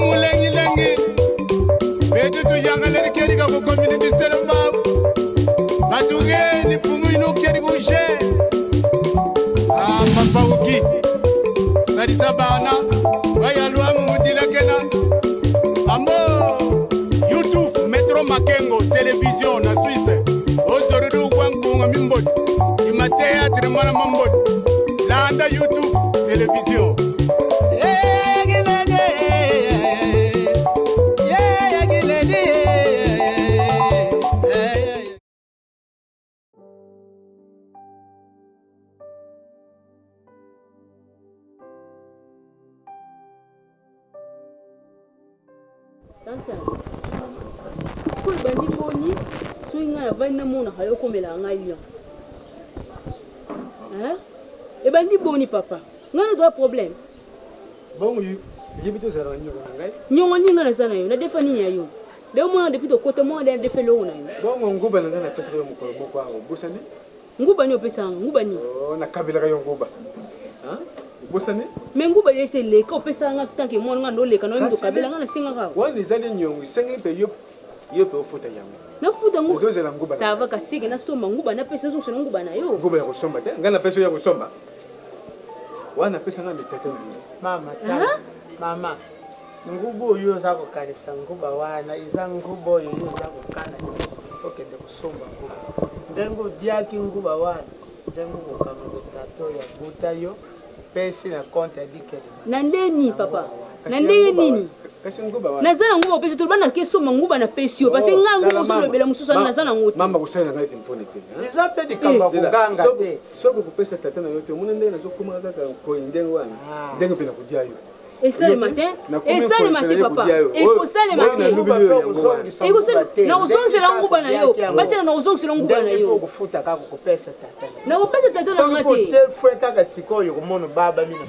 lengi lengi betu tu yanga leri keri ka ko community selamba batuge ni fumu ino keri kushe papa uki sari sabana baya luamu mudila kena ambo YouTube Metro Makengo télévision na Suisse ozorudu kwankunga mimbot imatea tremana mambot landa YouTube télévision. School bandi boni swinga na vaina mona hayo komela ngayo. E bandi boni papa. Ngano do problème. Bon yibito zara nyonga ngai. Nyonga ninga na sana yo na defa nini ayo. Leo mwana depuis to kote mwana de defa lo na yo. Bon nguba na na pesa yo mukolo boko aho busani. Nguba ni opesa nguba ni. Oh na kabila ka yo nguba. Busani? Me nguba lese le ka opesa nga tanke mwana nga no le ka no ndo kabila nga na singa ka. Wani zali nyonga sengi pe yo pe ofuta yango. Na futa nguba. Zozela nguba. Ça va ka sige na soma nguba na pesa zo nguba na yo. Nguba ya kusoma te. Ngana pesa ya kusoma. Wana pesa nga mitete na. Mama. Ngubo yo za kukanisa nguba wana iza ngubo yo za kukana. Okende kusomba nguba. Ndengo diaki nguba wana. Ndengo kukamugo tato ya buta yo. Pesi na konti ya dikeli. Na ndeni papa. Na ndeni nini? Kasi nguba wana. Nazana nguba pesi to bana keso manguba na pesi yo. Parce nga nguba so lobela mususu nazana nguba. Mama kusana ngai timpone te. Iza pe dikamba kuganga te. Soko kupesa tata na yote munende na sokuma kaka ko ndengo wana. Ndengo pena kudia yo. Et ça le matin, papa. Et pour ça le matin. Et pour ça, na ozong c'est l'anguba na yo. Bate na ozong c'est l'anguba na yo. Kufuta kako kupesa tata. Na kupesa tata na ngati. Soko te fueta ka sikoyo kumono baba mina.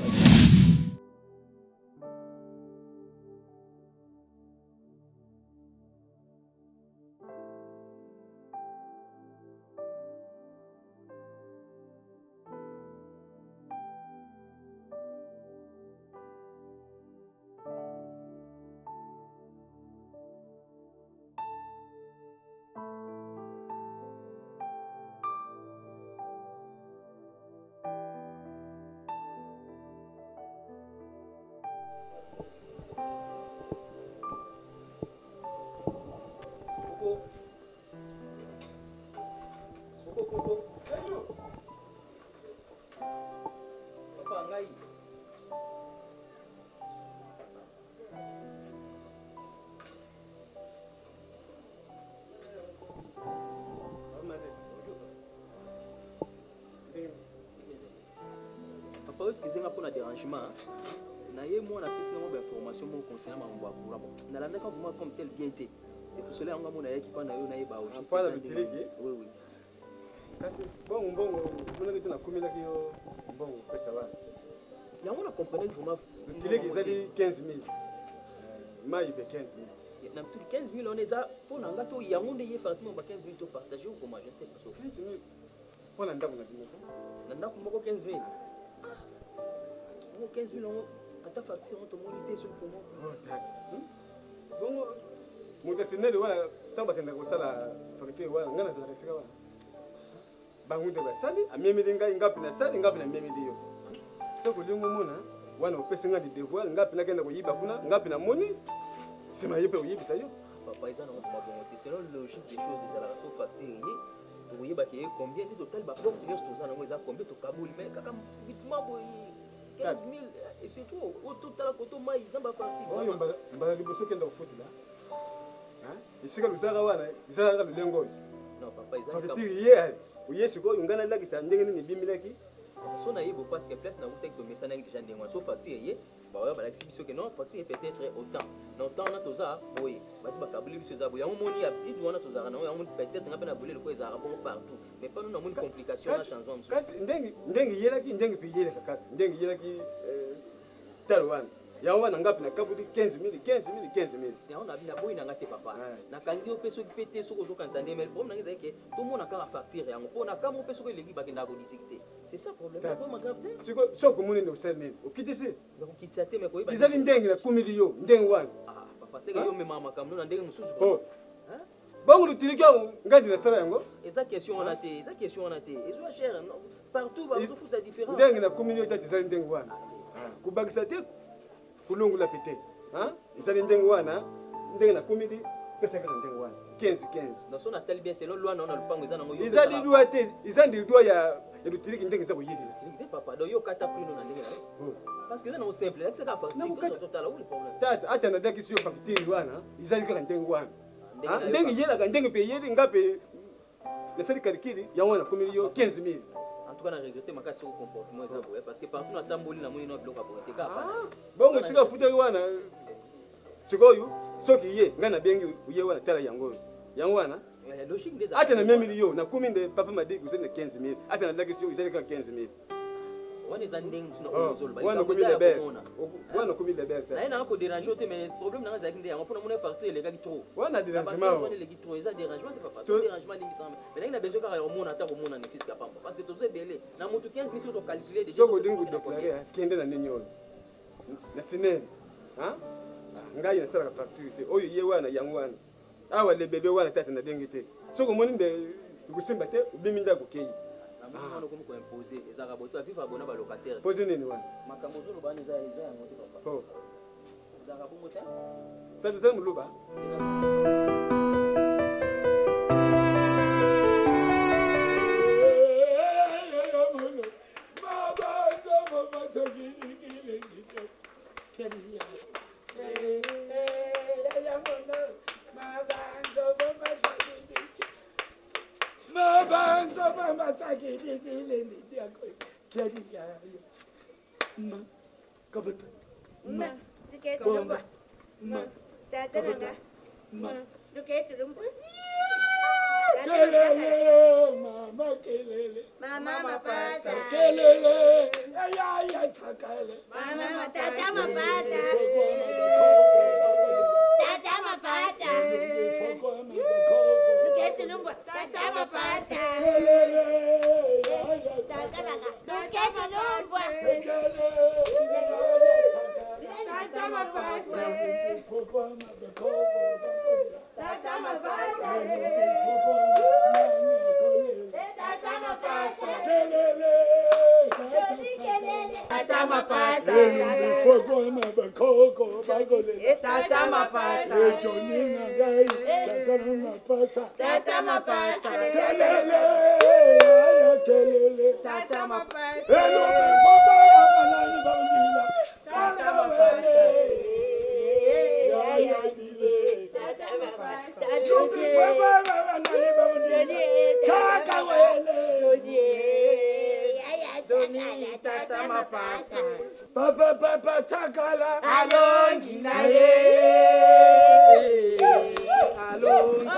Excusez-moi pour le dérangement. Moi, on a pris une information pour conseiller ma voix pour la lande quand vous comme tel bien été. C'est pour cela qu'on a mon aïe qui prend la yonaï ba aussi. Pas la vitalité. Oui. Bon, on a été la commune qui bon, ça va. Il y a on a compris que vous m'avez. Le télé qui a dit 15 000. Moi, il fait 15 000. Dans tous 15 000, on est à pour l'angato, il y a un des effectivement 15 000 to partager ou comment je ne sais pas. 15 000. Pour l'anda, on a dit. L'anda, on a 15 000. 15 000 euros, à ta facture, on te monite sur le poumon. Bon, mon dessinel, voilà, tant que tu as la fabriquer, voilà, on a la sécurité. Bangu de Bassali, à Mémédinga, il y a une salle, il y a une mémédio. Ce que l'on a, on a fait un devoir, il y a une yibakuna, il y a une monnaie. C'est ma yépe, oui, ça y est. Papa, ils ont c'est la logique des choses, ils ont la facture. Vous voyez combien de total, bah, pour tenir tout ça, on a combien de Kaboul, mais quand vite, 15 000 et surtout au total à côté maïs dans ma partie. Oui, on va aller bosser dans le foot là. Hein? Ici que nous avons là, ils sont là le lengo. Non, papa, ils ont. Parce que hier, oui, c'est quoi, on gagne là qui s'est endormi ni bimila qui. So na yebo parce que place na utek to messana ngi jande moi so facture yé ba wa ba exhibition que non facture peut-être autant non temps na toza boy basi ba kabuli biso za boya moni abdi tu wana toza na ya moni peut-être nga pena bolé le ko za bon partout mais pas nous na moni complication na changement kasi ndengi yela ki ndengi pi yela kaka ndengi yela ki talwan yango wana ngapi na kabudi 15 000. yango na bina boyi nanga te papa nakangi yo pe soki pe te soki ozokanisa ndemel problème nanga ezali ke tomona kaka facture yango mpona kamo pe soki eleki bakendaka kodiscuter c'est ça problème problème grave te soki omoni nde osali nini okitisi nakokitisa te me koyeba ezali ndenge na kumili yo ndenge wana papa seke yo memaka makambo na ndenge mosusu bongo lutiliki yango ngai dinasala yango eza question wana te ezwa cher partout bazofuta différent ndenge na kumili yo tati ezali ndenge wana kubakisa te kulungula pete ezali ndenge wana ndenge na kumili pesa kaka ndenge wana 15 naso natali bien selon loi na lupango eza nango ezali loi te eza ndi loi ya lutiliki ndenge eza koyebila te papa donc yo kata prino na ndenge na yo parce que eza nango simple ekisaka facture totala uli problème tata ata nadakisi yo facture wana ezali kaka ndenge wana ndenge yelaka ndenge mpe yeli nga mpe nasali calcule yango wana kumili yo 15 000 en tout cas na regretter makasi soko comportement eza boye parce que partout natamboli namoni na biloko ya boye te kaka bongo sika futaki wana sikoyo soki ye ngai nabengi ye wana tala yango wana logique des ata na 1 million na kumi nde papa madiki uzali na 15 000 ata na dakisi yo uzali kaka 15 000 wana eza ndenge mosu na kozoloba wana kumi de berte naye nanga kodérange te mais problème nanga ezalaki nde yango mpona mona facture elekaki trop wana dérangement wana eleki trop eza dérangement te papa so dérangement limbisanga mais nangi na besoin kaka ya omona ata komona ne fisika pamba parce que tozo ebele na motu 15 000 soki tocalcule déjà soko odingi kodeklare kende na nini oyo na sinene ngai nasalaka facture te oyo ye wana yango wana awa lebebe wana tata na ndenge te soki omoni nde ekusimba te obimi nde akokei wana komi koimpose ezalaka boto avivre abona balocataire pose nini wana makambo ozoloba wana eza yango te papa ezalaka bongo te tata ozali moluba Papa takala alongi na ye alongi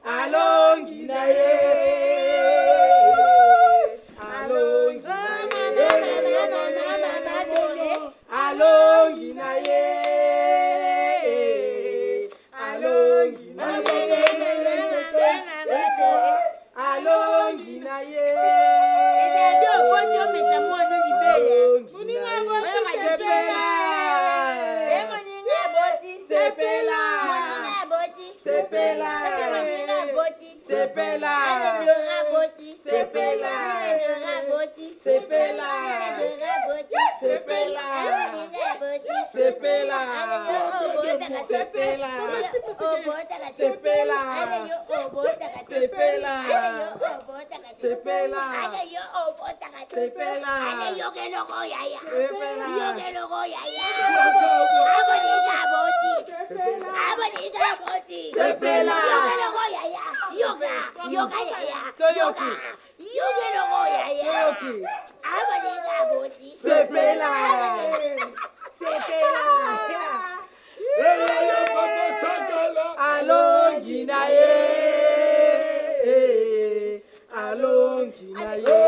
alongi na ye alongi alongi na ye alongi na alongi na ye alongi na ye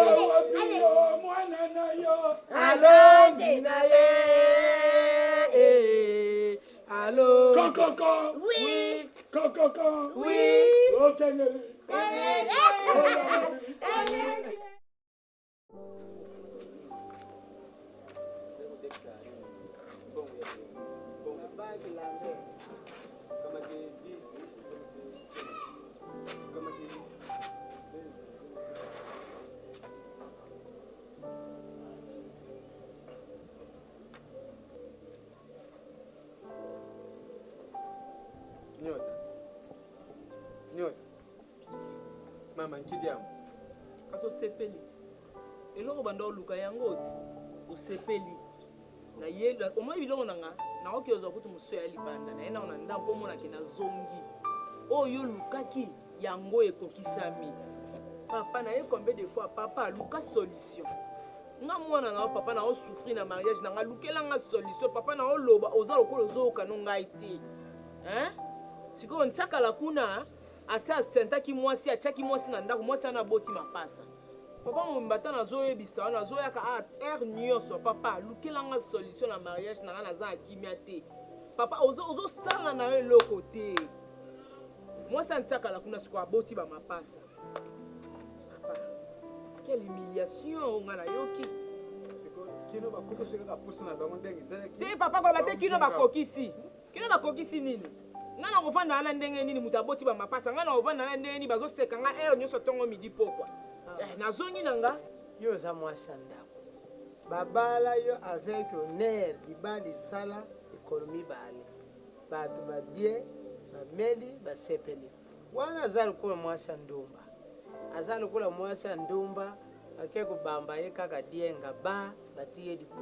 Allô? Coco. Oui. Coco. Oui. Ok. Nyota. Mama nkidi yangu. Aso sepeli. Eloko banda oluka yango ti. Osepeli. Na yenda omoi bilongo nanga na okiozo kutu muso ya libanda na ena ona ndampo mona kina zongi. Oyo lukaki yango ekokisami. Papa na ye combien de fois papa luka solution. Nga mwana na papa na o souffrir na mariage na nga lukela nga solution papa na o loba oza lokolo zo kanonga ite. Hein? Siko ntaka la kuna asa senta ki mwasi achaki mwasi na ndako mwasi na boti mapasa. Papa mbata na zo yebisa na zo yaka air nyonso papa lukela nga solution na mariage na nga na za akimia te. Papa ozo sanga na yo loko te. Mwasi ntaka la kuna siko aboti ba mapasa. Papa quelle humiliation nga na yoki. Kino bakoko seka kapusa na bango ndenge zaki. Te papa ko bate kino bakokisi. Kino bakokisi nini? Ngana kovanda na ndenge nini mutaboti ba mapasa ngana kovanda na ndenge nini bazoseka nga air nyonso tongo midi pokwa. Nazongi nanga Yo za mwasi ndako. Babala yo avec honneur libali sala économie bale. Bato ba bien, ba meli, ba sepeli. Wana azali kula mwasi ndumba. Azali kula mwasi ndumba akeko bamba ye kaka dienga ba batie dipo.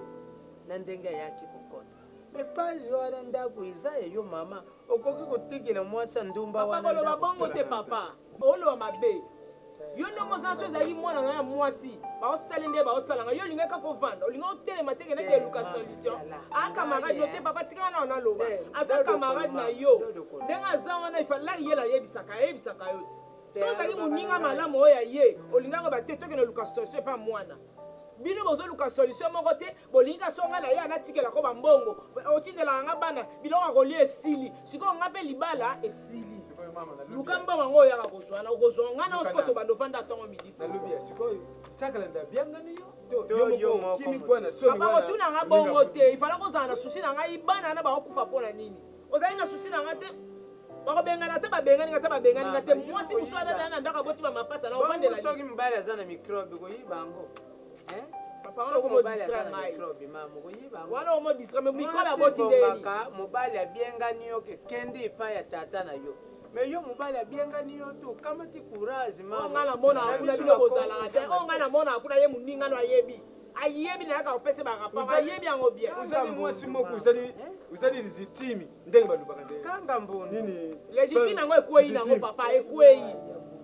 Na ndenge yake kokota. Mais pas wana ndako izaye yo mama. Okoki kotikela mwasi ndumba wana. papa koloba bongo te papa. Olo mabe. Yo ndongo zaso ezali mwana na ya mwasi. Baosala nde baosalanga yo linga kako vanda. Olinga otelema te kene ke luka solution. A camarade yo te papa tika na ona loba. Asa camarade na yo. Ndenga za wana ifala yela yebisaka yo ti. So zali muninga malamu oya ye. Olinga ko bateto kene luka solution pa mwana. Bino bozo luka solution moko te bolinga songa na ye anatikela ko bambongo. Otindela nga bana biloko ko lie esili. Siko nga pe libala esili. Lukamba wango ya kozwana ngana osikoto bando vanda tongo midi. Na lubia sikoyo tsakala nda bianga niyo. Yo kimi bwana so. Papa otuna nga bongo te ifala kozana na susi na nga ibana na ba okufa pona nini. Ozali na susi na nga te. Bako bengana te ba bengani te mwasi muswana na ndaka boti ba mapasa na ovandela. Soki mbali azana microbe ko yibango. Papa wana ko distra ngai. Microbe mama ko yibango. Wana mo distra me mikola boti ndeni. Mobali abengani yo ke kendi pa ya tata na yo. Mais yo mobali abengani yo to kama ti courage mama. Ngana mona akuna bino bozala te. Ngana mona akuna ye muninga no ayebi. Ayebi na yaka opese ba rapa. Ayebi yango bien. Uzali mwasi moko uzali lizitimi ndenge balubaka ndenge. Kanga mboni. Nini? Legitime nango ekwei nango papa ekwei.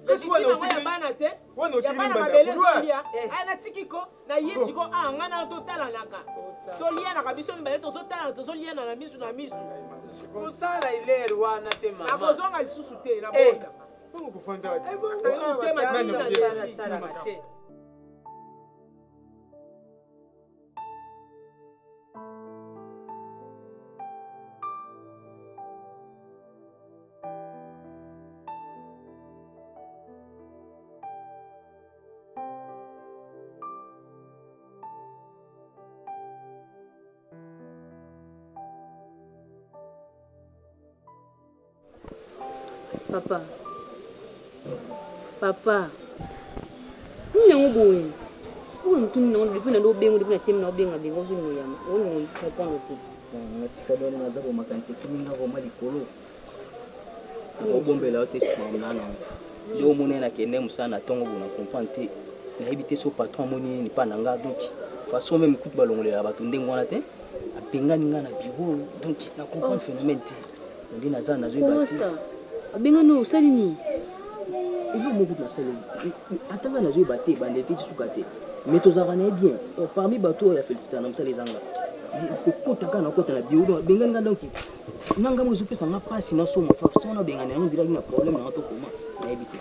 Legitime nango ya bana te. Ya bana mabele solia. Ana tikiko na yesiko ngana totala naka. Tolia na kabiso mbele tozotala tozolia na misu na misu. Kusala ile wana te mama. Akozonga lisusu te na bonda. Bongo kufanda wapi? Tema tina na sala te. Papa. Nyango boye. Untu no depuis na do bengo depuis na tem na benga bengo zo no yama. Ono répondre te. Ngatika doni naza ko makanti kiminga ko mali kolo. Ko bombela ote sikona na. Yo monena kende musana tongo bona comprendre. Na ebité so patron moni ni pa nanga donc façon même coup balongolela bato ndengo wana te. Abenga ninga na bureau donc na comprendre phénomène te. Ndi naza nazo ibati. Abenga no usali ni. Il y a beaucoup de choses. Attends, on a joué batté, bandé, tu soukaté. Mais tu as gagné bien. Parmi bateaux, il y a félicité, on a les angles. Il faut que tu aies un côté de la bio. Benga donc, nanga mo zupe sanga passe na so mo fa so na benga na ngira ina problème na to koma na ebité.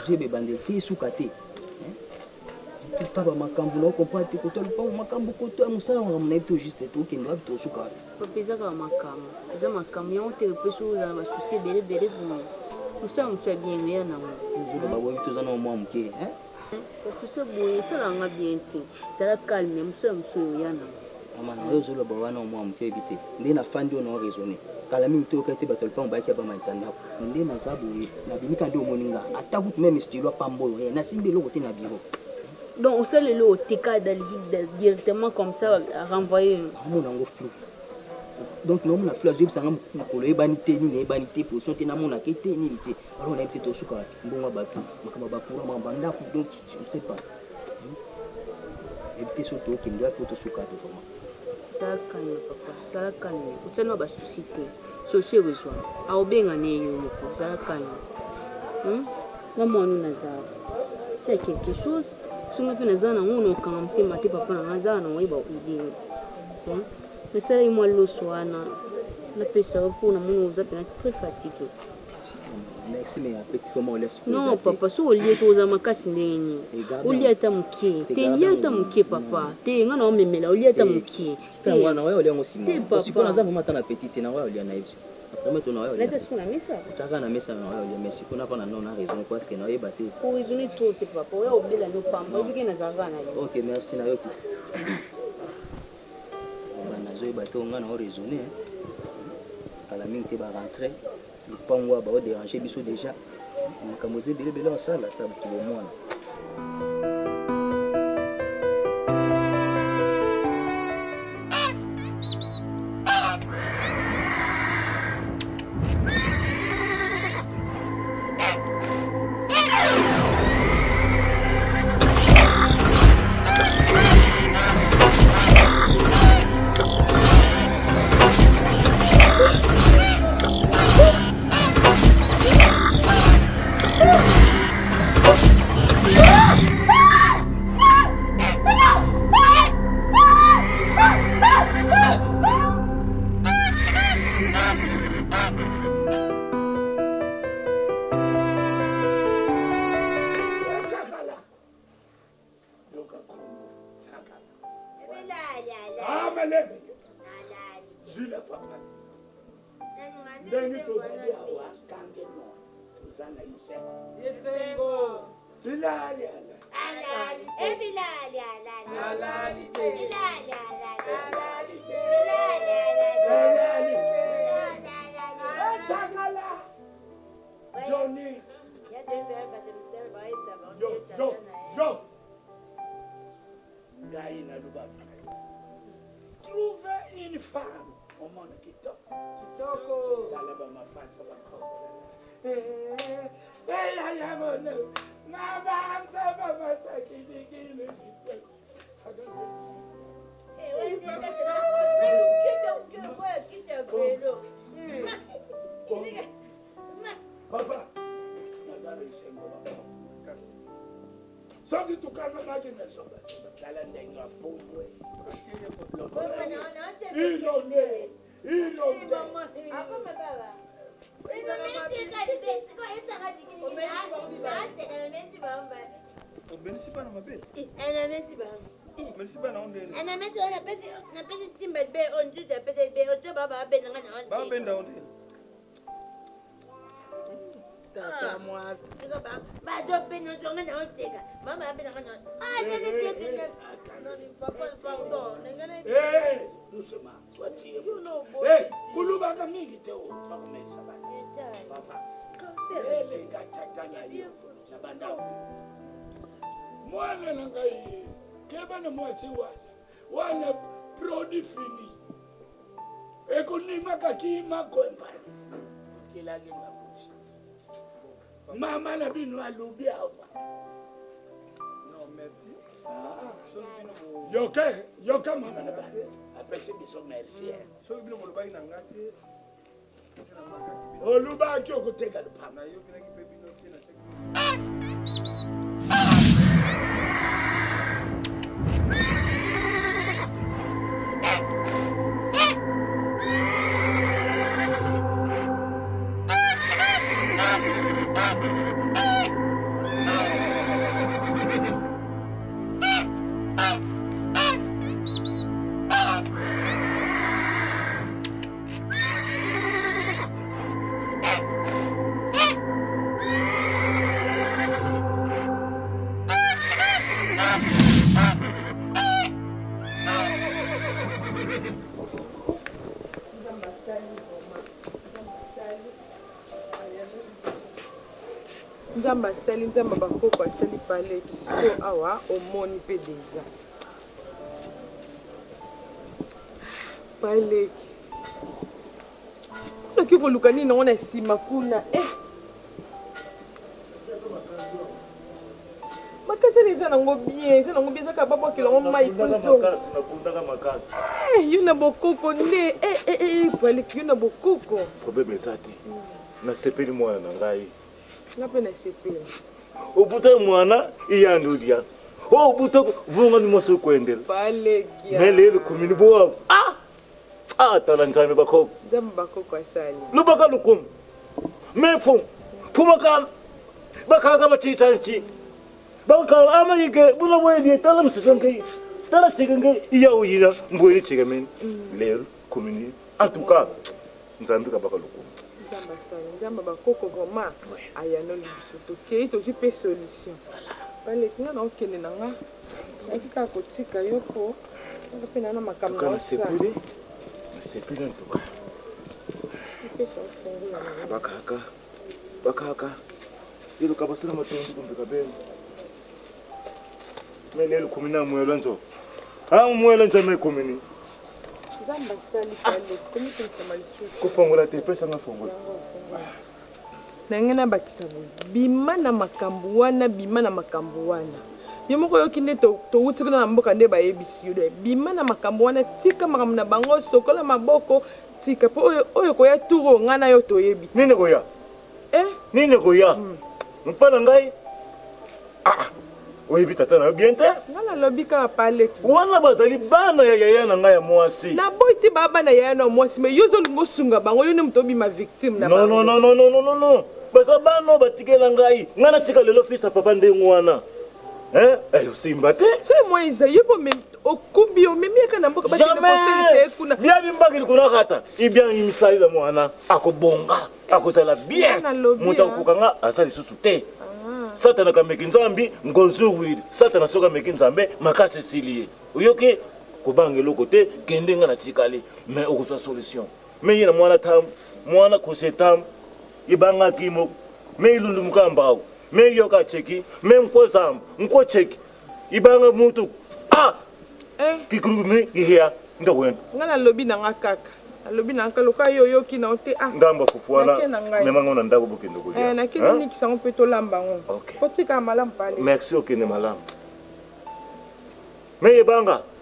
J'ai be bandé, tu soukaté. taba makambo na comprendre te koto le pont makambo koto ya musala ngam na bito juste to kendo bito suka papa ezaka makambo eza makambo yango te peso ozala basusi ebele vraiment musala mosu ya bien eya nango ozoba baboyi toza na mwa moke basusi boye esalanga bien te ezala calme musala mosu eya nango amana oyo ozoloba wana mwa moke oyebi te nde nafandi oyo na raisonne kala mingi te okai te bato lipango bayaki abamanisa ndako nde naza boye nabimika nde omoni nga ata kutu meme stilo apamba oyo nasimbi eloko te na biro. Donc, au seul le TK directement comme ça, renvoyer. Mon ango flou. Donc, nous avons flou. Nous avons fait banité, ni banité, position, ni mon akété, niité. Alors, on a été au souka. Bon, on va tout. On va pour un banda. Donc, je ne sais pas. Et puis, surtout, qu'il doit être au souka. Ça va calmer, papa. Ça va calmer. Vous savez, nous avons souci. Souci reçoit. À Obenga, ça va calmer. Maman, nous avons. C'est quelque chose. Songa pe nazana ngono kamte mate papa na nazana ngoiba idini mais moi loso ana na pesa pour na mono za pena très fatigué. Merci mais petit comment on laisse. Non papa so lié to za makasi ndeni ulié ta mukie te lié ta mukie papa te ngana o memela ulié ta mukie te wana wa ulié ngosimo parce que naza vraiment na petite na wa ulié na hivi après tu na wa laisse ce qu'on a mis ça chaka na mesa na wa ulié mais si kuna pas na non na raison parce que na yeba te pour raisonner trop te papa wa obela no pamba biki na zanga na OK merci na yoki bana zo yeba te ngana o raisonner kala mingi te ba rentrer le pangwa ba o déranger biso déjà makambo zebele bele en salle ta butu bo mwana. Trouver une femme au monde qui toque. Papa, soki tukanamaki na soba tala ndenge apumbwe ironde Obenisi bana mabele. Anamesi bana. Merci bana ondele. Anamesi ona pesi timba be on juda pesi be oto baba benda ngana on. Baba benda ondele. Tata mwasi. Ba do pena zonga na on teka. Mama benda ngana. Ah nene teka. Non, papa, pardon. Eh, doucement, toi tu es. Eh, kuluba mingi te o, bakumesa bana. Papa. Ele ngathatanya yo. Na bandao. Mwana nangai. Kebana mwasi wana produit fini. Ekonima kakima kwempani. Kilage ngabushi. Mama na bino alubi awa. Non, merci. Yoka mama na bana. Apesi biso merci. So bino molobai na ngate. Olubaki okuteka lupa. Na yo bino kipe bino kina cheki. Nzamba sali nzamba bakoko asali paleki so awa omoni mpe deja paleki kunoki koluka nini nango na nsima kuna makasi eza nango bien ezaka babwakela ngo mai yo na bokoko nde paleki yo na bokoko problème eza te nasepeli mwana na ngai nga mpe nasepeli obuta mwana iyandulia obuta vunga ni moso kwendela palekia me lelo komini bo tala nzambe bakoko nzambe bakoko asali lubaka lukum me fum pumakal bakala bachitanchi bakala amayike buna boyedi tala msisanke tala chigenge iyawo yina mboyini chigamen lelo komini en tout cas nzambe ka bakala lukum nzamba bakoko vraiment ayanoli biso tokei tozwi mpe solution paleki nga naokende na nga naki kaka kotika yo po nga mpe na makambo nasepeli ntuka bakaka iluka basila matondi kumbika benu melelo kumi na mwelo nzo mwelo nzo mekomini nzamba sali paleki komikomisa malisusu kufongola te pesa nga fongola nange nabakisa boye bima na makambo wana yo moko yoki nde towuti kuna na mboka nde bayebisi yo bima na makambo wana tika makambo na bango sokola maboko tika mpo oyo koya turo ngai na yo toyebi nini koya mpana ngai oyebi tata na yo bien te ngai nalobi kaka paleki wana bazali bana ya yaya na ngai ya mwasi naboyi te bana ya yaya na mwasi me yo ozolinga osunga bango yo nde moto obima victime na bango non baza bana batikela ngai natika lelo fisa papa ndenge wana osimba te soki mwa eza yo po okumbi omemi eka na mboka bakoselisa ye kuna bia bimbakili kuna kata ibia imisalila mwana akobonga akozala bien moto akokanga aza lisusu te satana kameki nzambi ngonzuwiri satana soki ameki nzambe makasi esili ye oyoki kobanga eloko te kende nga na tikali me okozwa solution me ye na mwana kose tamu ibangaki moko me ilundumuka mbao me yoka cheki me nkozamba nkocheki ibanga mutu kikurumi ihia ndawenda nga nalobi na nga kaka nalobi na nga loka yo yoki na ote ngamba fufuana memanga na ndako bokendo kolia nakende nikisa ngo mpe tolamba ngo kotika malamu pale merci okende malamu me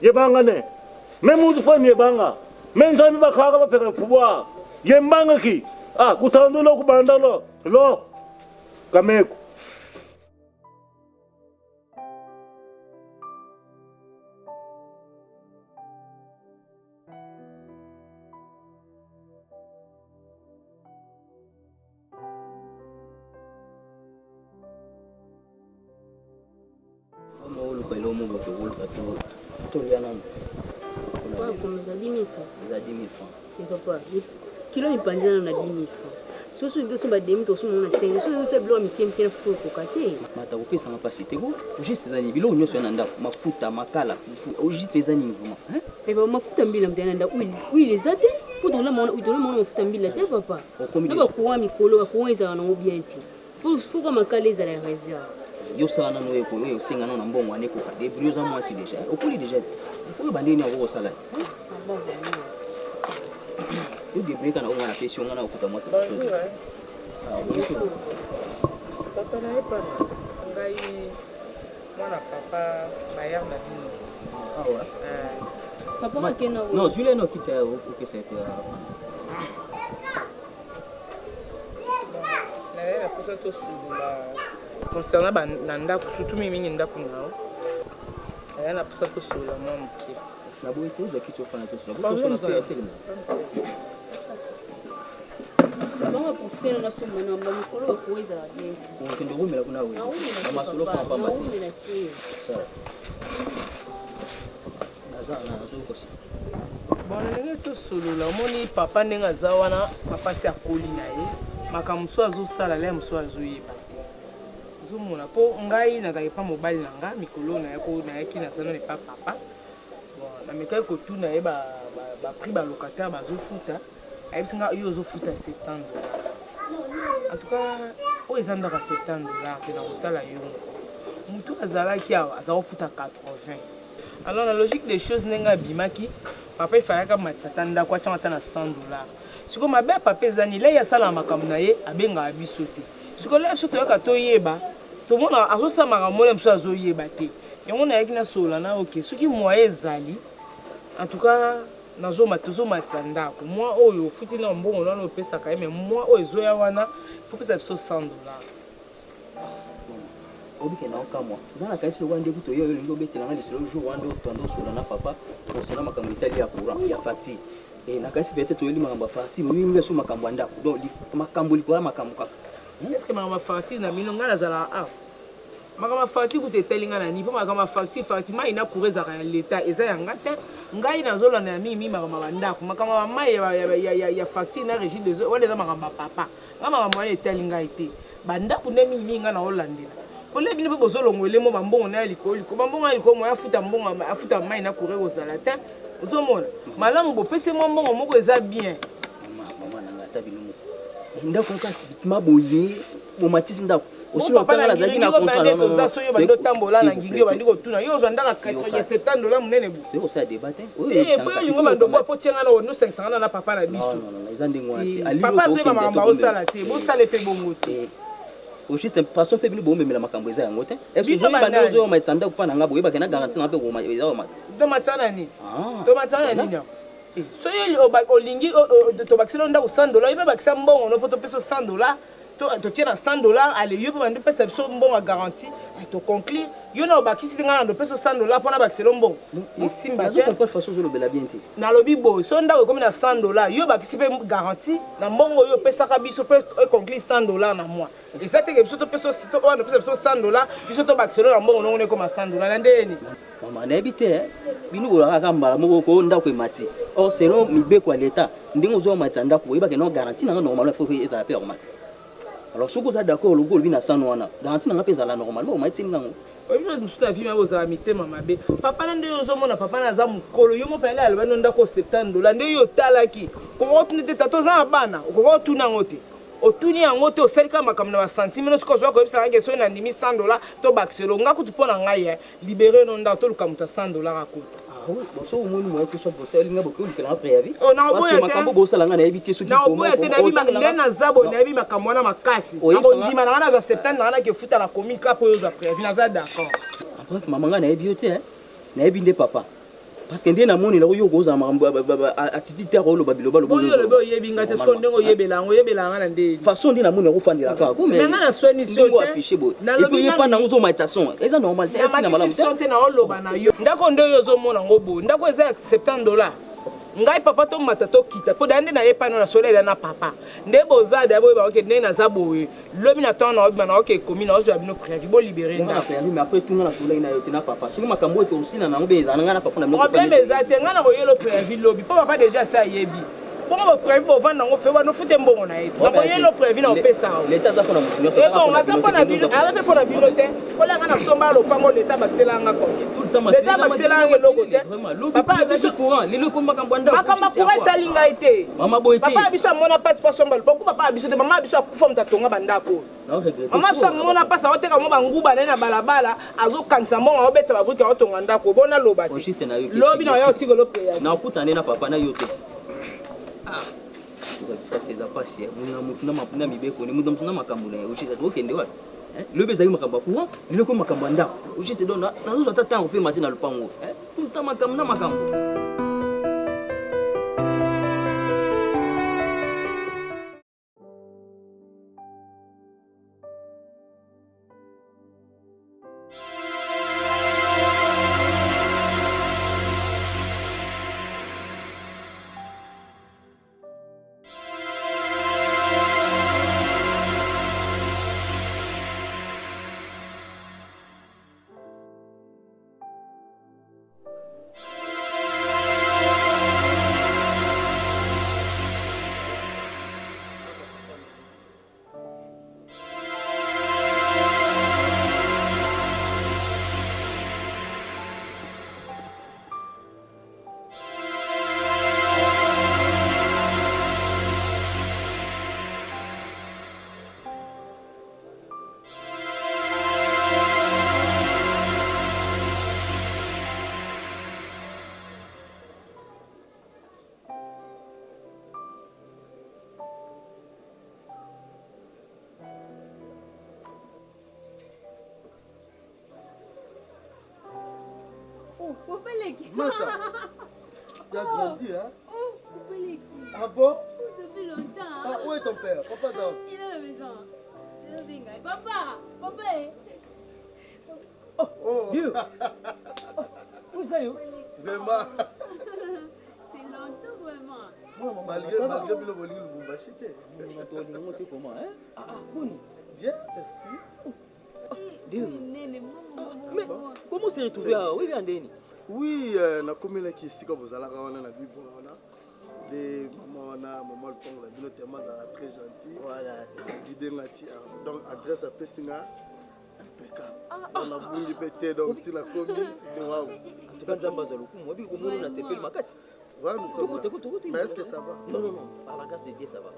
yebanga ne me mutu fami yebanga me nzambi bakaka bapeka pouvoir yembanga ki kutandula kubandalo lo kameko kilo mipanzana na 10 000 francs soso ndoso ba demi to so mona 5 so bilo mitempe na fuko kokate mata kopesa mapasi te ko juste ezani bilo nyonso na ndako mafuta makala juste ezani nguma ba mafuta mbila mtana nda oui les ate pour dans la mona mafuta mbila te papa na ba kuwa mikolo ba kuwa ezana ngo bien tu faut comme makala ezala réserve yo sala na noye ko yo senga na mbongo ane ko ka débrouiller za moi si déjà okuli déjà faut bandini ako sala yo débrouiller kana on a pression ngana okuta moto papa na epa ngai mwana papa bayar na bino papa makena non Julien no kitya ok ça était na posa to subula concernant na ndako surtout mingi ndako nao na posa to sula mwa mke na boy to za kityo fana to sula to sula to tele banga profiter na somo na mba mikolo kuweza bien ko kendo rumela kuna wewe mama solo kwa papa mate sawa azana nazo kosi bona ndenge to solola omoni papa ndenge aza wana papa si akoli na ye makambo so azosala le moso azoyeba te ozomona mpo ngai nazalaki pa mobali na nga mikolo nayaki nazana ne pa papa namekaki kotuna ye bapris balocataire bazofuta ayebisi nga yo ozofuta $70 en tout cas oyo eza ndaka 70 dollars mpe na kotala yo motu azalaki awa aza kofuta 80. Alors la logique des choses ndenge abimaki papa ifalaka matata ndako atianga ata na 100 dollars. Siko mabe papa ezani le yasala makambo na ye abengaka biso te. Siko le biso toyoka toyeba tomona azosamaka mole mosusu azoyeba te. Yango nayaki nasola na oke soki moye ezali en tout cas tozomatisa ndako mwa oyo ofuti na mbongo wana opesaka ye me mwa oyo ezoya wana faut pesa biso 100 dollars. obike na okamwa dans kaisi lo wande kuto yo lingo betela na liselo jour wande otondo sola na papa osala makambo itali ya courant ya facture et na kaisi peut-être oyeli makambo facture mais mimi so makambo ndako donc makambo likola makambo kaka est-ce que makambo facture na mino ngala zala makambo facture kutetelinga na nipo makambo facture mai na courezaka ya l'état eza yanga te ngai nazolanda ya mimi makambo bandako makambo mai ya facture na régime de wale za makambo papa makambo wana etelinga ite bandako ne mimi nga na olandela ole bino pe bozolongwele mo bambongo na likolo bambongo na likolo mo afuta mbongo afuta mai na courir kozala te ozomona malamu bopese mo mbongo moko eza bien mama na ngata bino ndako kasi bitima boye bomatisi ndako osilo tanga la zaki na contrat na za soyo bando tambola na ngingi bandi ko tuna yo zo ndaka 70 dollars munene bu yo ça débattre oyo yo bando po potianga na no 500 na papa na biso non eza ndengwa te papa zo mama osala te bosala pe bongo te aussi c'est façon pe bino bomemela makambo eza yango te est-ce que zo bando zo ma tsanda kupana ngabo yebaka na garantie na pe ko ma eza ma to matana ni to matana ni so yo olingi to bakiselo ndako 100 dollars ibe bakisa mbongo no poto peso 100 dollars to tiens 100 dollars allez yo bande pesa biso mbongo garantie to conclure yo na bakisi nga na peso 100 dollars pona bakiselo mbongo isimba te comprendre façon zo lobela bien te na lobi bo so ndako comme na 100 dollars yo bakisi pe garantie na mbongo yo pesa ka biso pe conclure 100 dollars na mois et ça te que biso to peso on pesa biso 100 dollars biso to bakiselo na mbongo no ne comme 100 dollars na ndeni mama na ebite bino bola ka mbala moko ko ndako emati or selon mibeko ya l'état ndingo zo matsa ndako yebaka no garantie na normalement faut eza pe akomata alors si vous êtes d'accord le goal vient à 100 wana garantie na pesa la normalement au matin ngango oyo musu ta vie maboza mitema mabe papa na ndeyo zomona papa na za mukolo yo mo pele alba no ndako 70 dollars ndeyo talaki ko otunete tato za bana ko otuna ngote otuni yango te osalika makambo na basentime no sikozo ko ebisa ngeke so na ndimi 100 dollars to bakiselo ngaku tupona ngai libérer no ndako to luka muta 100 dollars akota oui boso omoni mo ete so bosa linga bokoyo likela na préavis na parce que makambo bosa langa na ebite so na oboya te na bi makile na zabo na bi makambo na makasi abondima na na za 70 na na ke futa na commune kapo yo za préavis na za d'accord après maman nga na ebi te na ebi nde papa parce que ndé na moni la yo goza makambo atiti te ko lo babilo balo bozo yo lebo yebi ngate sko ndenge oyebelanga na ndé façon ndé na moni ko fandela ka ko mais nga na soini so te afficher bo et puis yepa na ngozo matation eza normal te esi na malamu te na oloba na yo ndako nde yo zo mona ngobo ndako eza 70 dollars ngai papa to mata to kita po dande na yepa na soleil na papa nde boza da boye ba ke nde na za boye lobi na temps na obi na ke commune ozo ya bino préavis bo libérer nda mais après tout na soleil na yo te na papa soki makambo to aussi na ngo beza na papa na mo bien beza te nga na boyelo préavis lobi po papa déjà ça yebi bongo préavis bo vanda ngo fewa no fute mbongo na yeti na boyelo préavis na opesa l'état za pona mutinyo ça bon ata pona bino ala pe pona bino te kola nga na somba lo pango l'état bakisela nga ko l'état bakisela nga logo te papa biso courant lilo ko makambo nda makambo courant talinga ite mama boy te papa biso mona passe pas somba lo papa biso te mama biso akufa mtatonga bandako mama biso mona passe oteka mo banguba na balabala azokangisa mbongo obetsa babuki otonga ndako bona loba te lobi na yo tiko lo préavis na okutane na papa na yo te ça c'est ça passe na mibeko ni mundo mtuna makambo na yoshi ça okende wapi le bezali makambo courant lilo ko makambo ndako yoshi te dona nazo ata tango pe matina lupango tout makambo na makambo Papa Leki. Mata. Tu as grandi, hein? Papa Leki. Ah bon? Ça fait longtemps. Ah, où est ton père? Papa dort. Il est à la maison. C'est le bingai. Papa, papa. Oh! Dieu! Où ça y est? Vraiment? C'est longtemps vraiment. Malgré le volume, vous m'achetez. Comment, hein? Ah, bon. Bien, merci. Dieu. Mais comment s'est retrouvé à où Andeni? Oui, na komela ki sika bozala wana na bibo wana. De maman le pont la bino tellement très gentil. Voilà, c'est ça. Guidé ngati. Donc adresse à Pessinga impeccable. On a voulu péter donc si la commune c'était waouh. En tout cas nzamba za lokumu, obi ko mona na sepel makasi. Ouais, nous sommes là. Mais est-ce que ça va? Non, non, non. Par la grâce de Dieu, ça va.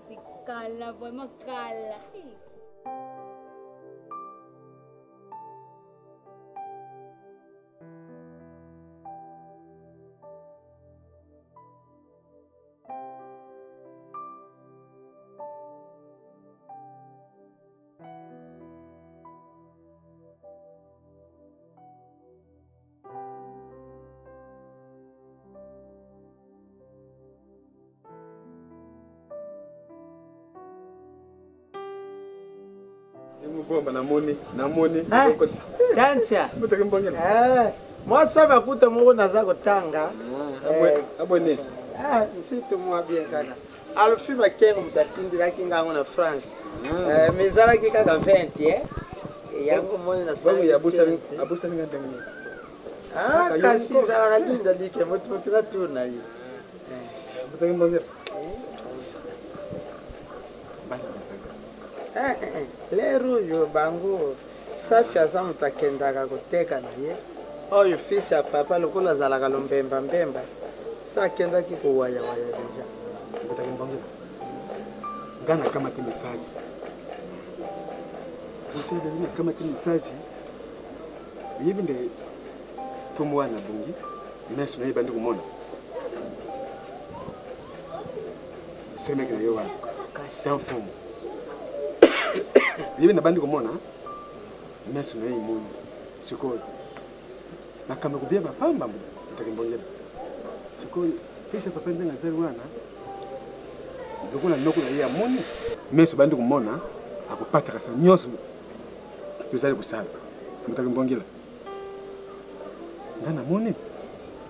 C'est cala, vraiment cala. Tantia. Moi ça va coûter mon naza kotanga. Abonné. Ah, nsitu mwa bien kana. Alfi makero mtatindira kinga ngona France. Mezala kika 20 yango moni na sawa ya abusa ngandangani. Ah, kasi zala kalinda like motu tuna tuna yi. Mutaki mbonge. Lero yo bango safi asa mutakendaka kuteka na ye. Oyo fisi ya papa lokola zalaka lombemba mbemba. Sa kendaki kuwaya waya deja. Mutaki mbonge. Ngana kama ti message. Mutaki mbonge kama ti message. Yibinde tumwana bungi. Nesu na yibande kumona. Semeke na yo wa. Kasi mfumo. Yibinde nabandi kumona. Nesu na yimuni. Sikoyo. Na kama kubia mapamba mutaki mbonge. Sikoyo. Pesa papa ndenga zari wana. Ndokuna nokuna ya muni. Mesu bandi kumona akupata kasa nyoso. Tuzali kusala. Mutaki mbongela. Ngana muni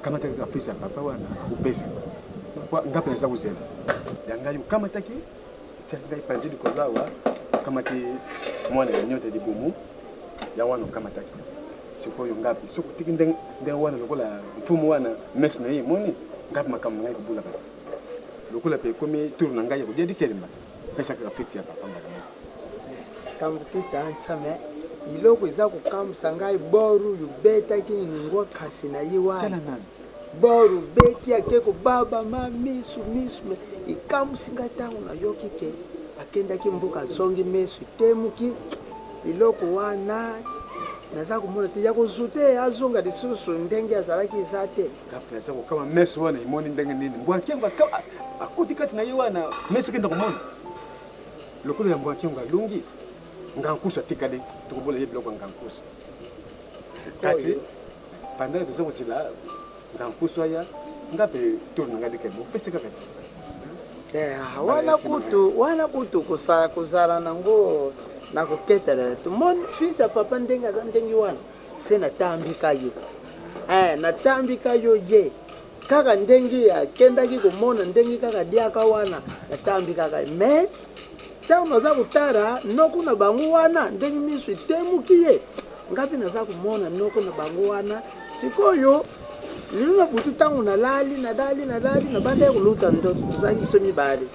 kama taki afisa papa wana akupesa. Ngapi nasa kuzela. Yangali kama taki changa ipanjili kolawa kama ti mwana nyote dibumu ya wana kama taki. Sikoyo ngapi? Soko tiki ndeng wana lokola mfumu wana mesu na muni ngapi makamu ngai kubula basi. Lokola pe komi turu nanga ya kujedi kelimba. Pesa ka fiti ya papa mbana. Kamukita ansame iloko iza kukamsa ngai boru yubeta kiningwa kasi na yiwa. Tala nani? Boru beti akeko baba ma misu ikamusinga tangu na yokike akenda kimbuka songi mesu temuki iloko wana naza kumona te yako zute azonga disusu ndenge azalaki izate kapla zako kama mesu wana imoni ndenge nini mbwa kenga kama akuti kati na yiwa na mesu kenda kumona lokolo ya mbwa kenga lungi ngankusa tikade tukubola yeblo kwa ngankusa kasi panda tuzo kutila ngankusa ya ngape tourna ngadike mo pese kape wana kutu kuzala nango na kuketela tumon fisa papa ndenga za ndengi wana sena tambika yo natambika yo ye kaka ndengi ya kendaki kumona ndengi kaka diaka wana natambika ka me tawo naza kutara noko na bangu wana ndengi misu itemukiye ngapi naza kumona noko na bangu wana sikoyo niluna butu tangu nadali na bande kuluta ndoto tuzaki biso mibale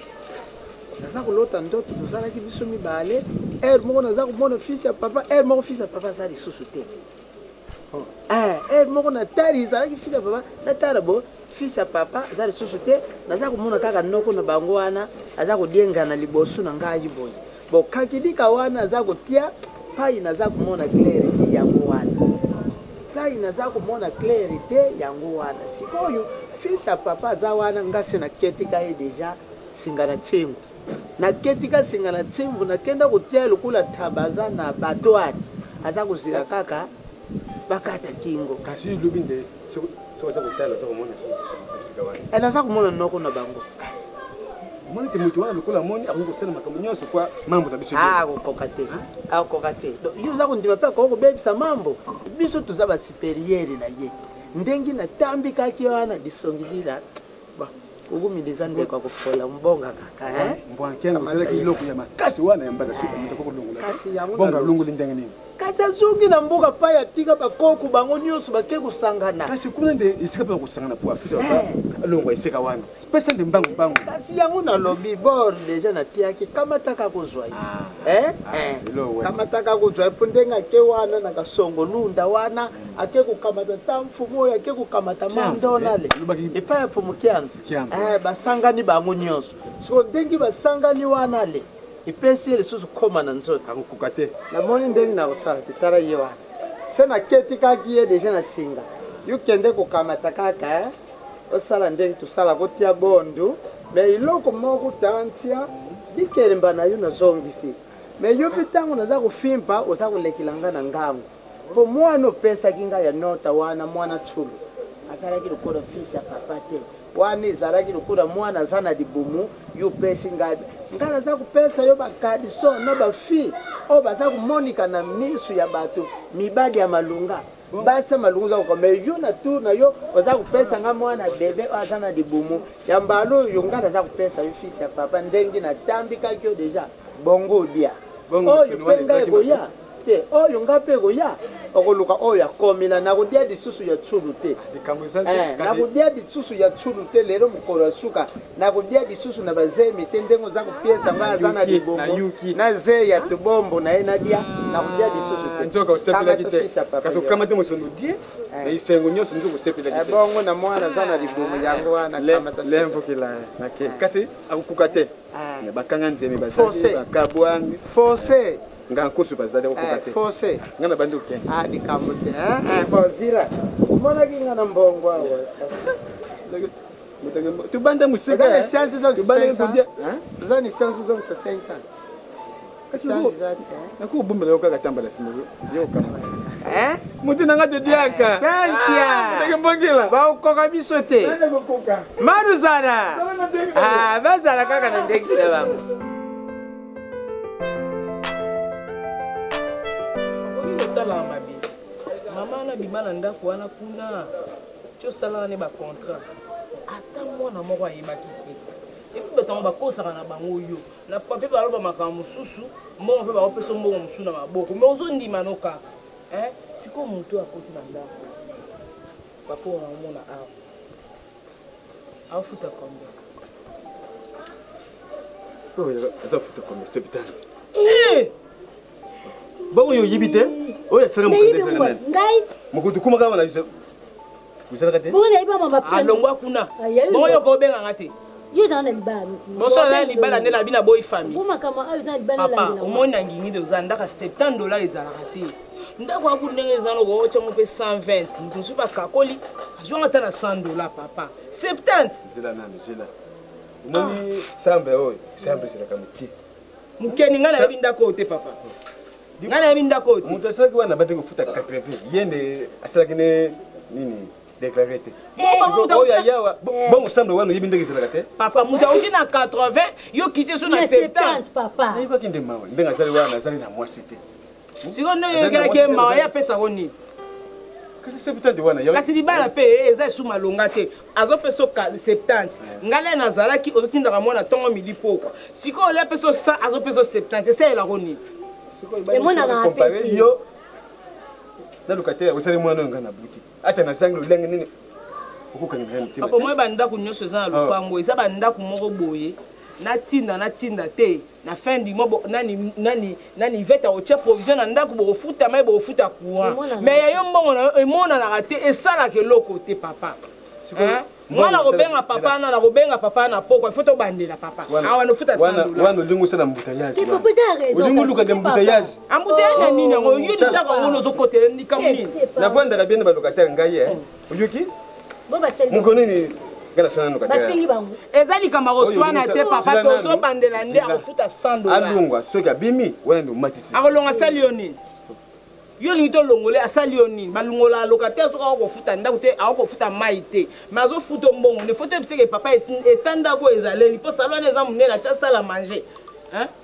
naza kulota ndoto tuzalaki biso mibale moko naza kumona fils ya papa moko fils ya papa aza lisusu te moko natali ezalaki fils ya papa natala bo fils ya papa aza lisusu te naza kumona kaka noko na bango wana aza kodiengana liboso na ngai boye bo kakidika wana aza kotia pai naza kumona clarity yango wana pai naza kumona clarity yango wana sikoyo fils ya papa aza wana ngase na ketika ye deja singana tsengo naketi kasinga na tsimbu nakenda kutia lukula tabaza na batwani aza kuzira kaka bakata kingo kasi lubinde so za kutala so mona sika wani anaza kumona noko na bango moni te mutu wana lukula moni akungo sena makamunyoso kwa mambo na biso kokate yo za kundima pe ko bebisa mambo biso tuzaba superiere na ye ndengi na tambi kaki wana disongilira ugumiliza nde kwa kufola mbonga kaka mbona kengo sele kiloko ya makasi wana yambala suka mutako lungula kasi yangu bonga lungula ndenge nini kasi azungi na mbuga pa ya tika bakoko bango nyusu bake kusangana kasi kuna nde isika pa kusangana po afisa ba lungwa isika wana special de mbangu kasi yangu na lobby bord deja na tiaki kama taka kuzwa kama taka kuzwa pundenga ke wana na kasongo lunda wana ake kukamata tamfumo ake kukamata mandonale epa ya pumukianzu basangani bango nyusu so ndengi basangani wana le ipesi ile susu koma na nzoto akukukate na moni ndengi na kusala titara yewa sena keti kakiye deja na singa yukende kukamata kaka osala ndengi tusala kotia bondu me iloko moko tantia dikelemba na yuna zongisi me yopitango naza kufimpa oza kulekilanga na ngango po mwana pesa kinga ya nota wana mwana chulu azalaki lukura fisha papate wani zalaki lukura mwana zana dibumu yupesi ngabe ngala za kupesa yo bakadi so na bafi o baza kumonika na misu ya batu mibadi ya malunga basa malunga ko me yuna tu na yo baza kupesa nga mwana bebe azana dibumu ya mbalo yo ngala za kupesa yo fisi ya papa ndengi na tambi kakyo deja bongo dia bongo sino goya te oyo ngape goya okoluka oyo akomila na kudia disusu ya tsulu te na kudia disusu ya tsulu te lero mukolo asuka na kudia disusu na bazemi te ndengo za kupiesa nga zana libombo na ze ya tubombo na ena dia na kudia disusu te nzoka usepela kite kaso kama te musono die na isengo nyoso nzoka usepela kite bongo na mwana zana libombo yango wana kama ta lemvo kila nake kasi akukukate ne bakanga nzeme bazali bakabwangi forcé ngankusu bazali okukate forcé ngana banduke dikamute bozira umona kinga na mbongo awo tubanda musika zani sianzu zo kudia zani sianzu zo kusensa kasi nakubumela yoka katambala simu yoka mutu nanga dediaka kantia ndenge mbongela ba ukoka biso te maruzara bazala kaka na ndenge na bango sala mabi mama na bimana ndako wana kuna tosala ne ba contrat ata mwana moko ayebaki te epi batango bakosaka na bango yo na pape baloba makambo mosusu mbongo mpe bakopesa mbongo mosusu na maboko me ozondima no kaka sikoyo motu akoti na ndako papa ona omona awa afuta kombe azafuta kombe sepitani bongo yo yibite oya saka mukadesa ngai mukutu kuma kama na bisa usaka te bona iba mama pa alongwa kuna bongo yo ko benga ngate yo zana libala boso na libala ndela bina boy famille kuma kama ayo zana libala papa omona ngingi de uzandaka $70 ezalaka te ndako akundenge ezana ko chango pe 120 mutu ba kakoli azwanga ta na $100 papa 70 zela nani zela umoni sambe oyo sambe sila kamuki mukeni ngana yebi ndako te papa ngana yebi ndako te mutu asalaki wana bate kufuta 80 yende asalaki ne nini déclaré te oyo ayawa bongo sambe wana yebi ndenge sila kate papa mutu auti na 80 yo kiti so na 70 papa ayiba kinde mawa ndenga asali wana asali na mwasi te siko ndo yekela ke mawa ya pesa koni kasi 70 wana ya kasi libala pe eza suma longa te azo peso 70 ngale nazalaki ozotindaka mwana tongo mili pokwa siko ole peso 100 azo peso 70 c'est la koni emona na comparer yo na locataire osali mwana ngana buti ata na zangi lolenge nini okukangana ntima papa moi bandako nyonso eza na lupango eza bandako moko boye natinda te na fin du mois nani veta otia provision na ndako bofuta mai bofuta courant mais yayo mbongo emonanaka te esalaka eloko te papa mwana kobenga papa na kobenga papa na poko il faut tobandela papa awa nofuta $100 wana olingo osala mbutayage olingo luka de mbutayage embouteillage nini yango yo litaka ngono ozokotela likambo nini navandaka bien na balocataire ngai oyoki mukonini ngana sana nokatela bafingi bango eza likambo akoswana te papa tozobandela nde akofuta $100 alungwa soki abimi wana ndio matisi akolonga asali yo nini yo lingi tolongole asali yo nini balongola locataire soki akofuta ndako te akofuta mai te mais azofuta mbongo ne foto ebiseke papa etandako ezaleli mpo salo wana eza monene atya sala manger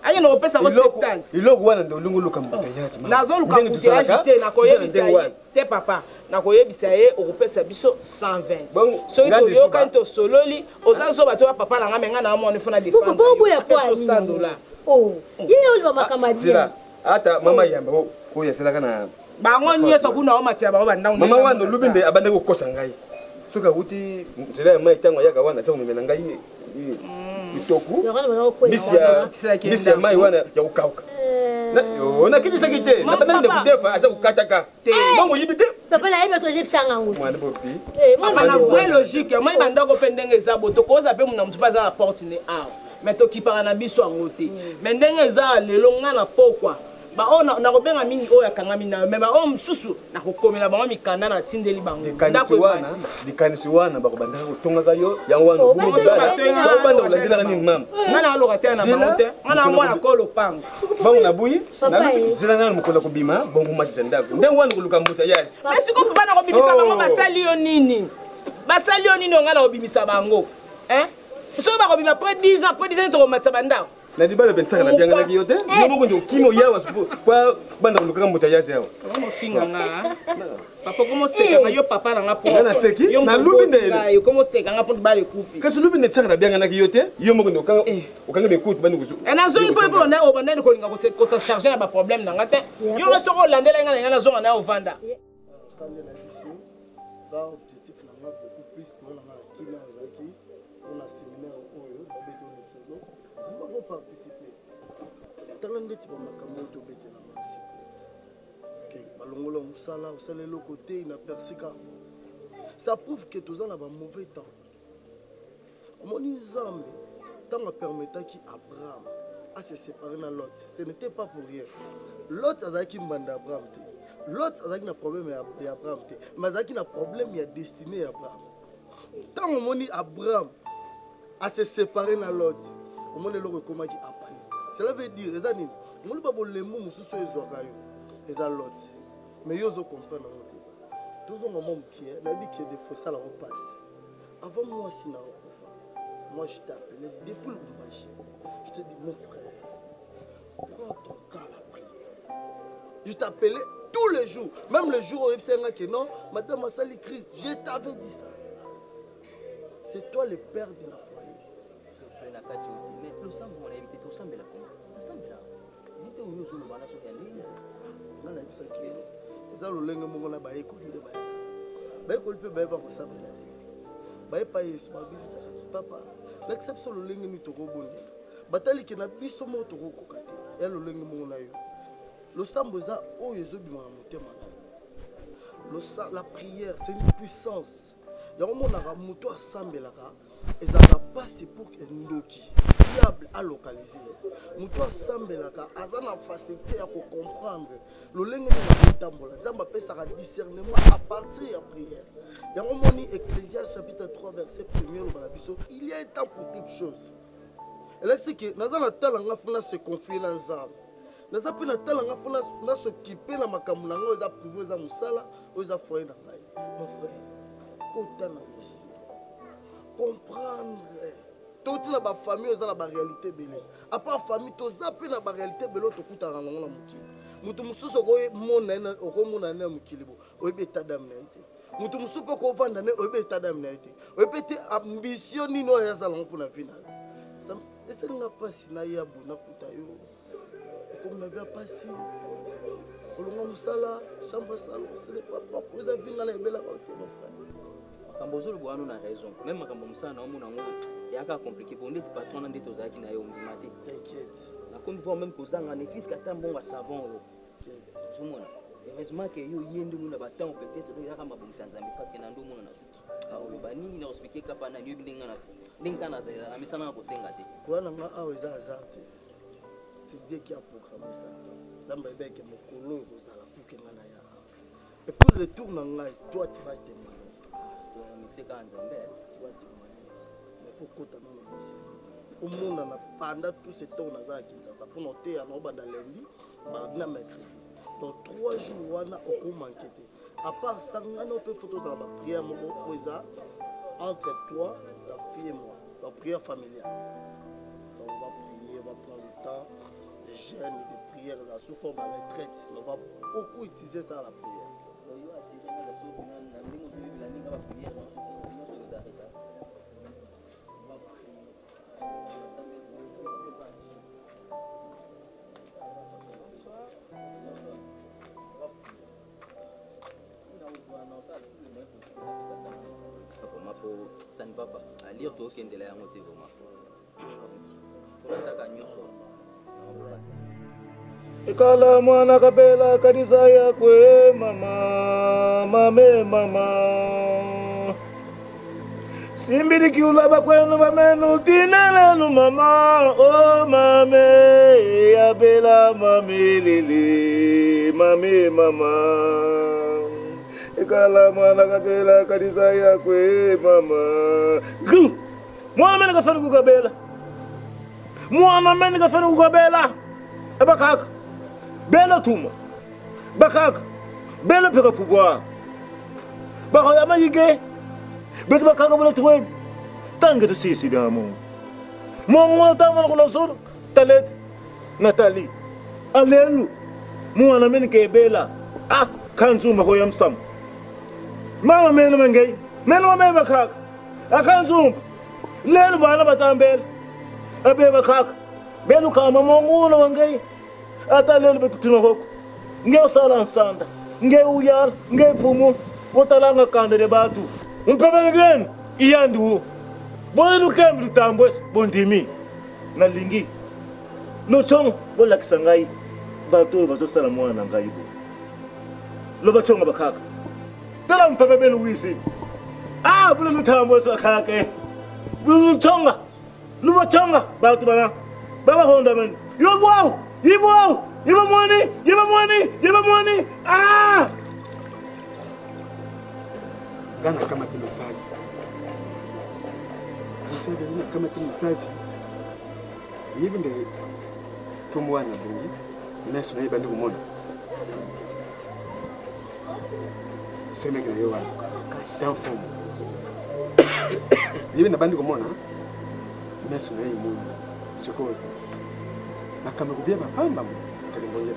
ayena kopesa ko 70 iloko wana ndio lunguluka mbutayaji nazoluka mbutayaji te nakoyebisa ye te papa nakoyebisa ye okopesa biso 120 soki toyoka tosololi ozazoba to papa nanga menga na amoni fona defendre $100 ye oliva makamadi ata mama yamba ko yaselaka na bango nyesa kuna o matia bango bandango mama wana lubinde abande ko kosa ngai soka uti nzela ya mai tango yaka wana sasa mumena ngai itoku bisi ya mai wana ya kukauka ona kiti sakite na bande kudefa asa kukataka bongo yibite papa la yeba toje psanga ngo mwana bopi papa na vraie logique moi bandako pendenge eza boto koza pe muna mutu paza na porte ne a mais to kipara na biso angote mais ndenge eza lelo nga na pokwa ba ona na kobenga mingi oya kanga mina mais ba o msusu na kokomela bango mikanda na tindeli bango dikanisi wana bakobandaka kotongaka yo yango wana banda kolandelaka nini mama ngana aloka te na bango te ngana mwana kolo pango bango na buyi zela nana mokola kobima bongo matisa ndako ndenge wana koluka mbuta yazi mais siko papa na kobimisa bango basali yo nini ngana kobimisa bango so bakobima après 10 ans tokomatisa bandako na dibalo bensaka na bianga na kiyote yo moko ndio kimo yawa kwa banda kuluka mbuta yazi yawa finga nga papa komo seka nga yo papa na nga po na seki na lubinde yo komo seka nga po bale kufi kasi lubinde tsaka na bianga na kiyote yo moko ndio okanga be kutu bandi kuzu na zongi po na obanda ko linga ko sa charger na ba problème na nga te yo nga soko landela nga na zonga na ovanda objectif na nga beaucoup plus pour la kila zaki on a séminaire oyo babeto le solo nous avons participé tala ndeti ba makambo to bete na masi OK balongola musala usala le côté na persika ça prouve que tous en a ba mauvais temps moni zambe tant a permettre qui Abraham à se séparer na Lot ce n'était pas pour rien Lot azaki mbanda Abraham te Lot azaki na problème ya Abraham te mais azaki na problème ya destinée ya Abraham tant on moni Abraham à se séparer na Lot on moni le rekomaki apani cela veut dire eza nini moni ba bolembo mususu ezwaka yo eza Lot mais yo zo comprendre ngote tozo maman mkie na bi que des fois ça la repasse avant moi si na okufa moi je t'appelais depuis le Lumbashi je te dis mon frère prends ton temps la prière je t'appelais tous les jours, même le jour où il s'est dit non, madame a sali crise, je t'avais dit ça. C'est toi le père de la foyer. Mais le sang, on a évité tout ça, mais là, comment? Ça, mais là, il était où sur le banana sur la ligne? Non, il y a ça qui est. Et ça, le lingue, on a baillé comme des baillés. Baillé comme des baillés, on s'appelle la tête. Baillé pas ici, ma vie, ça. Papa, l'exception, le lingue, nous te rebondons. Bataille qui n'a plus son mot, te recocate. Et le lingue, on a eu. Le samboza o yezobi mwana motema na la prière c'est une puissance yango monaka moto asambelaka ezalaka pasi pour que ndoki diable a localisé moto asambelaka aza na facilité ya comprendre lolenge na kotambola nzambe apesaka discernement à partir ya prière yango moni Ecclésiaste chapitre 3 verset 1er lobala biso il y a un temps pour toutes choses elasi ke naza na talanga funa se confier na nzambe naza pe na talanga funa na s'occuper na makambo nango eza privé eza musala eza foyer na ngai mon frère kota na musino comprendre toti na ba famille eza na ba réalité belé à part famille toza pe na ba réalité belé tokuta na nango na mukili mutu mususu ko mona na ko mona na mukili bo oyebi état d'âme na été mutu mususu pe ko vanda na oyebi état d'âme na été oyebi te ambition nino ya za lango pour na final ça ese nga pasi na yabu na kuta yo comme na bien passé olonga musala chambre salon ce n'est pas propre vous avez vu na ebela côté mon frère makambo zolo bwana na raison même makambo musala na omuna ngo yaka compliqué pour ndeti patron na ndeti ozaki na yo ndimate t'inquiète na comme voir même kozanga ne fisque ata mbongo savon yo t'inquiète tout le monde heureusement que yo yende muna batant peut-être yaka mabongisa nzambe parce que na ndo mona na suki oloba nini na expliquer kapa na yo ndinga na zela na misana ko senga te kwa na nga awe za hasard c'est Dieu qui a programmé ça nzambe beke mokolo kozala pour que ngana ya et pour le tour na ngai toi tu vas témoigner mixer ka nzambe tu vas témoigner faut kota na mwasi omona na pendant tout ce temps naza Kinshasa pour noter na obanda lundi mardi mercredi dans 3 jours wana okomanke te à part ça ngana ope photo dans la prière moko oza entre toi ta fille et moi la prière familiale donc on va prier on va prendre le temps de jeûne et de prière sous forme de retraite mais on va beaucoup utiliser ça à la prière. Ça ne va pas. À lire tout ce qui est là, on te voit. Ikala mwana kabela kanisa yakwe mama mame mama simbiri kiula bakwenu bamenu tinelelu mama oh mame yabela mame lele mame mama ikala mwana kabela kanisa yakwe mama mwana mene kafani kukabela mwana mene kafani kukabela ebakaka bela tuma bakaka bela peka pouvoir bakaya mayige betu bakaka bela tuwe tange tu sisi damu mongo tamu ko losur talet Nathalie alelu mwana mene ke bela ah kanzu mahoyam sam mama mene mangay mene mame bakaka akanzu lelu bana batambel abe bakaka belu kama mongo na wangay ata lelo betutuna hoko nge usala nsanda nge uyala nge fumu wotalanga kanda de batu umpebe ngeni iyandi wo boyelu kembi tambos bondimi na lingi no chongo bola kisangai batu bazosala mwana ngai bo lo bachonga bakaka tala umpebe belu wisi ah bulu tambos bakaka bulu chonga lu bachonga batu bana baba honda men yo wow Yibo! Yibo money! Yibo money! Yibo money! Ah! Gana kama te message. Gana kama te message. Yibi nde tumwana bungi. Nesu na ibandi kumona. Seme kina yo wala. Kasi fomu. Yibi na bandi kumona. Nesu na yimu. Sikoro. Na kama kubia mapamba mtakembongea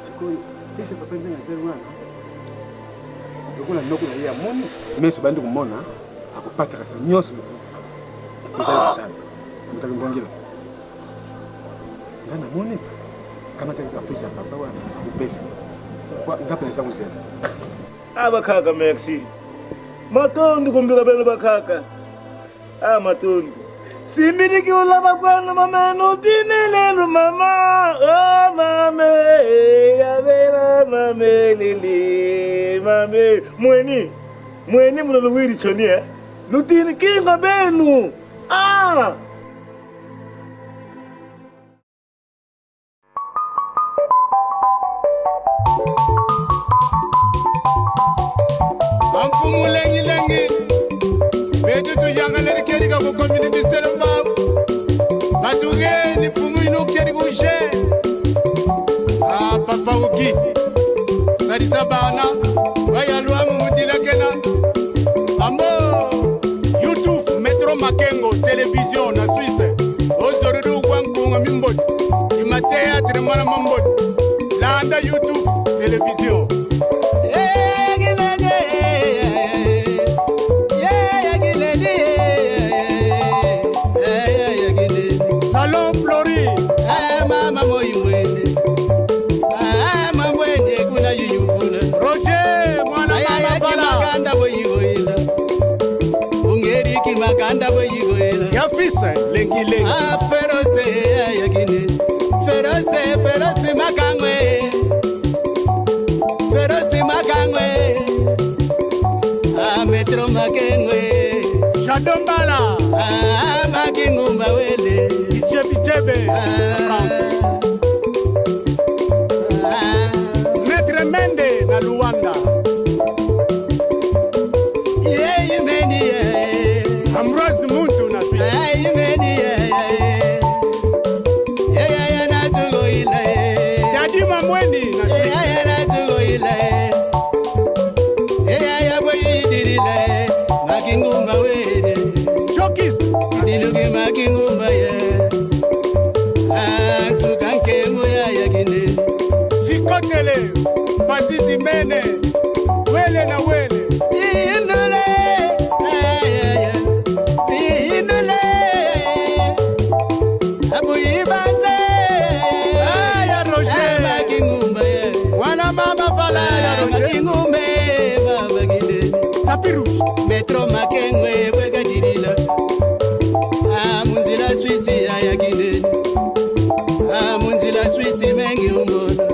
sikoi pesa papa ndio nzee mwana ndokuna ndoko na yeye amoni meso bandi kumona akupata kasa nyoso mtu sana mtakembongea ngana moni kama taka pesa papa wana pesa kwa ngapi nasa mzee abakaka Maxi matondo kumbika beno bakaka matondo Simbiri kiula bakwenu mamenu tinelelu mama oh mame yabera mame lili mame mweni mwana wiri choni lutini kinga benu Amfumu lengi betutu yangaleri keriga ko community selamba batuge ni fumu inu keriga ushe papa uki sarisa bana bayalwa mumudila kena ambo YouTube Metro Makengo television na Suisse ozorudu kwankunga mimbodi imatea tremana mambodi landa YouTube television Salon Flori, mama moimwene, mamwene kuna yuyufuna. Roger, mwana mama bala. Makanda boyigoila, ungeri ki makanda boyigoila. Yafisa lengi. Feroze yagine, feroze makangwe, feroze makangwe. Metro Makengwe, Shadombala, Makingumba wele, Ichebe, Metre Mende na Luanda. Ambrose Muntu na yakinde sikotele Pazizi mene wele na wele inule inule abu ibanze aya Roger makingumba wana mama fala ya Roger makingumbe baba ginde tapiru metro makengwe bwega dirila amunzila swisi ya ginde amunzila swisi mengi umbona